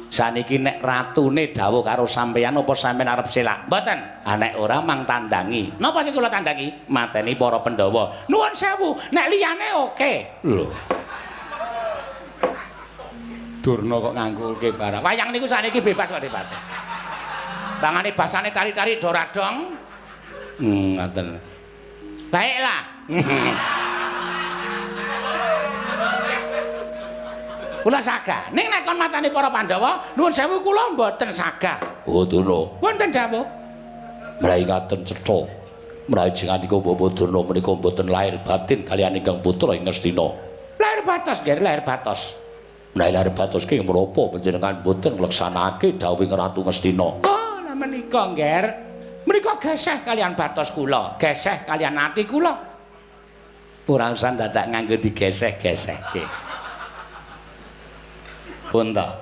Saniki nek ratune dawuh karo sampeyan apa sampeyan arep selak? Mboten. Ah nek ora mang tandangi. Napa sing kula tandangi? Mateni para Pandhawa. Nuwun sewu, nek liyane oke. Lho. Durna kok nganggo oke barang. Wayang niku saniki bebas kok Dipati. Bangane basane kari-kari doradong. Ngoten. Baiklah. Kula sagah. Ning nek kon matani para Pandhawa, nuwun sewu kula mboten sagah. Oh, Durna. Wonten dawuh. Mrai ngaten cetha. Mrai jenengipun Bapak Durna menika mboten lahir batin kaliyan ingkang putra ing Ngastina. Lahir batos nggih, lahir batos. Mrai lahir batos ki menapa panjenengan mboten ngleksanake dawuhing Ratu Ngastina? Oh, lah menika nggih. Menika geseh kaliyan batos kula, geseh kaliyan ati kula. Ora usah dadak nganggo digeseh-gesehke. Pun ta.